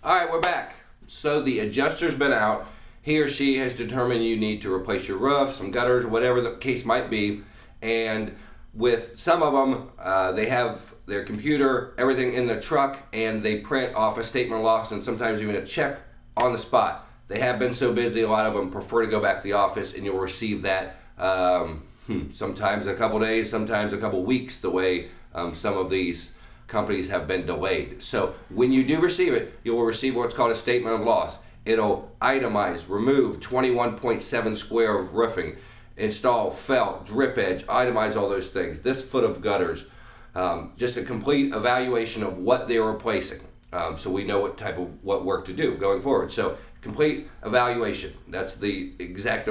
All right, we're back. So the adjuster's been out. He or she has determined you need to replace your roof, some gutters, whatever the case might be. And with some of them, they have their computer, everything in the truck, and they print off a statement of loss and sometimes even a check on the spot. They have been so busy, a lot of them prefer to go back to the office, and you'll receive that sometimes a couple days, sometimes a couple weeks, the way some of these companies have been delayed. So when you do receive it, you will receive what's called a statement of loss. It'll itemize, remove 21.7 square of roofing, install felt, drip edge, itemize all those things, this foot of gutters, just a complete evaluation of what they're replacing. So we know what work to do going forward. So complete evaluation, that's the exact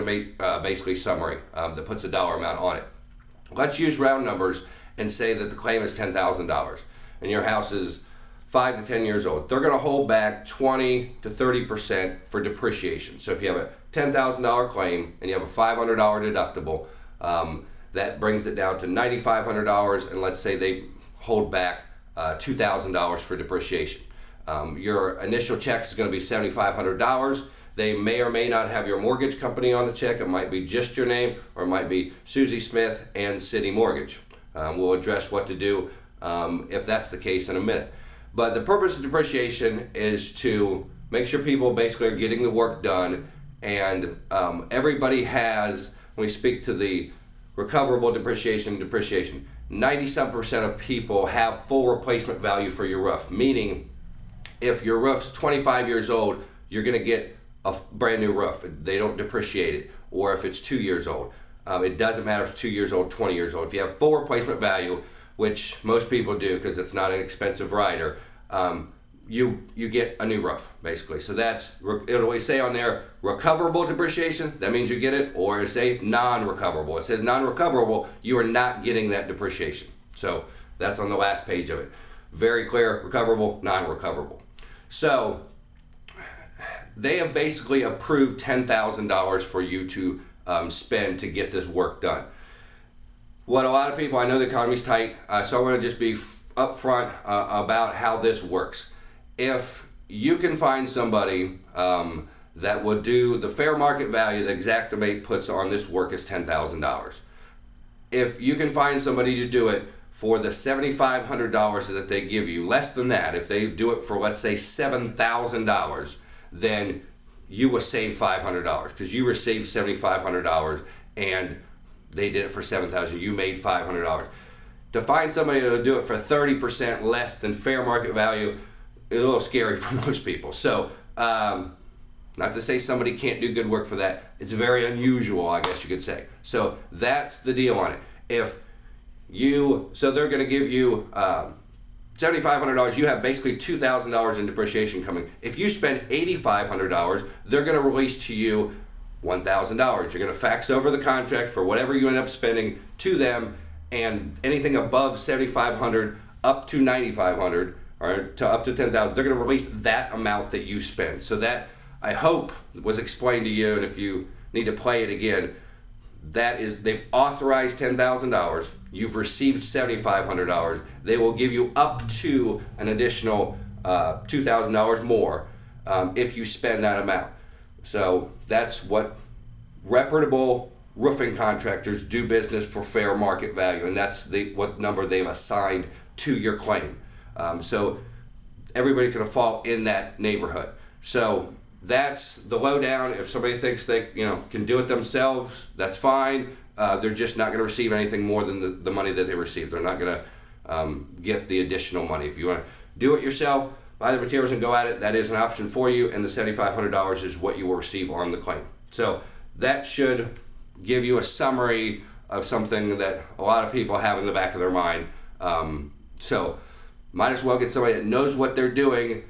basically summary that puts a dollar amount on it. Let's use round numbers and say that the claim is $10,000 and your house is 5 to 10 years old. They're going to hold back 20 to 30% for depreciation. So if you have a $10,000 claim and you have a $500 deductible, that brings it down to $9,500, and let's say they hold back $2,000 for depreciation. Your initial check is going to be $7,500. They may or may not have your mortgage company on the check. It might be just your name, or it might be Susie Smith and City Mortgage. We'll address what to do if that's the case in a minute. But the purpose of depreciation is to make sure people basically are getting the work done, and everybody has, when we speak to the recoverable depreciation, 90-some% of people have full replacement value for your roof, meaning if your roof's 25 years old, you're going to get a brand new roof. They don't depreciate it. Or if it's 2 years old, it doesn't matter if it's 2 years old, 20 years old. If you have full replacement value, which most people do because it's not an expensive rider, you get a new roof, basically. So it'll say on there, recoverable depreciation, that means you get it, or it say non-recoverable. It says non-recoverable, you are not getting that depreciation. So that's on the last page of it. Very clear, recoverable, non-recoverable. So they have basically approved $10,000 for you to spend to get this work done. What a lot of people, I know the economy's tight, so I want to just be upfront about how this works. If you can find somebody that will do the fair market value that Xactimate puts on this work is $10,000. If you can find somebody to do it for the $7,500 that they give you, less than that, if they do it for, let's say, $7,000, then you will save $500 because you received $7,500 and they did it for $7,000. You made $500. To find somebody to do it for 30% less than fair market value is a little scary for most people. So, not to say somebody can't do good work for that. It's very unusual, I guess you could say. So that's the deal on it. So they're going to give you $7,500. You have basically $2,000 in depreciation coming. If you spend $8,500, they're going to release to you $1,000. You're going to fax over the contract for whatever you end up spending to them, and anything above $7,500 up to $9,500 or to up to $10,000, they're going to release that amount that you spend. So that, I hope, was explained to you, and if you need to play it again, that is, they've authorized $10,000. You've received $7,500. They will give you up to an additional $2,000 more if you spend that amount. So that's what reputable roofing contractors do business for fair market value, and that's what number they've assigned to your claim. So everybody's going to fall in that neighborhood. So that's the lowdown. If somebody thinks they can do it themselves, that's fine. They're just not going to receive anything more than the money that they received. They're not going to get the additional money. If you want to do it yourself, buy the materials and go at it, that is an option for you, and the $7,500 is what you will receive on the claim. So that should give you a summary of something that a lot of people have in the back of their mind. So might as well get somebody that knows what they're doing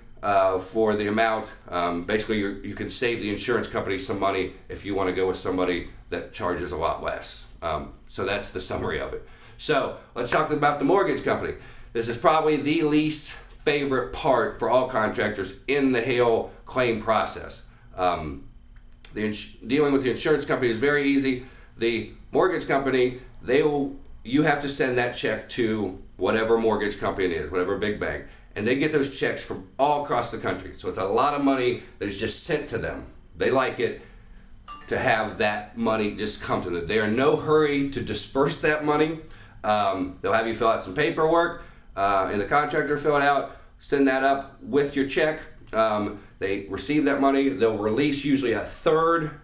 for the amount. Basically, you can save the insurance company some money if you want to go with somebody that charges a lot less. So that's the summary of it. So let's talk about the mortgage company. This is probably the least favorite part for all contractors in the hail claim process. Dealing with the insurance company is very easy. The mortgage company, you have to send that check to whatever mortgage company it is, whatever big bank, and they get those checks from all across the country. So it's a lot of money that is just sent to them. They like it to have that money just come to them. They are in no hurry to disperse that money. They'll have you fill out some paperwork, and the contractor fill it out, send that up with your check. They receive that money. They'll release usually a third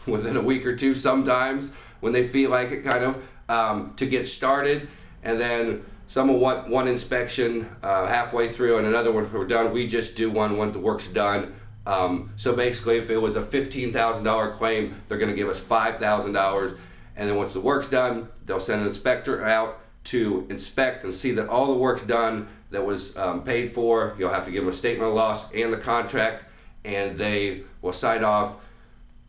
within a week or two sometimes when they feel like it, kind of, to get started. And then some will want one inspection halfway through and another one when we're done. We just do one when the work's done. So basically, if it was a $15,000 claim, they're going to give us $5,000. And then once the work's done, they'll send an inspector out to inspect and see that all the work's done that was paid for. You'll have to give them a statement of loss and the contract, and they will sign off,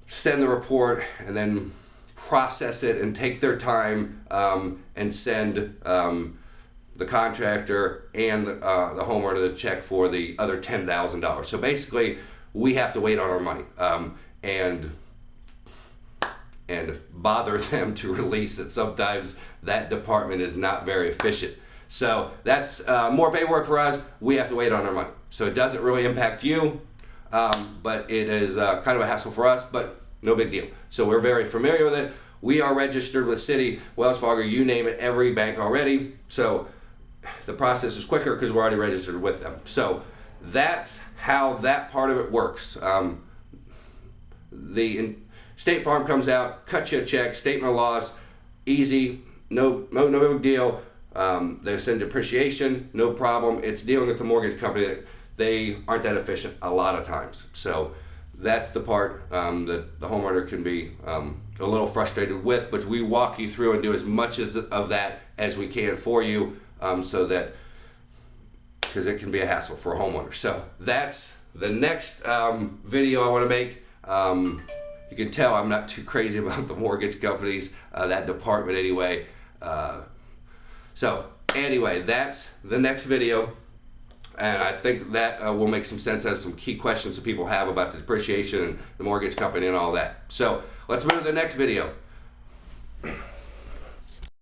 send the report, and then process it and take their time and send the contractor and the homeowner the check for the other $10,000. So basically, we have to wait on our money and bother them to release it. Sometimes that department is not very efficient. So that's more paperwork for us. We have to wait on our money. So it doesn't really impact you, but it is kind of a hassle for us, but no big deal. So we're very familiar with it. We are registered with Citi, Wells Fargo, you name it, every bank already. So the process is quicker because we're already registered with them. So that's how that part of it works. State Farm comes out, cuts you a check, statement of loss, easy, no big deal. They send depreciation, no problem. It's dealing with the mortgage company. They aren't that efficient a lot of times. So that's the part that the homeowner can be a little frustrated with, but we walk you through and do as much of that as we can for you, so that, because it can be a hassle for a homeowner. So that's the next video I want to make. You can tell I'm not too crazy about the mortgage companies, that department anyway. So anyway, that's the next video. And I think that will make some sense as some key questions that people have about the depreciation and the mortgage company and all that. So let's move to the next video.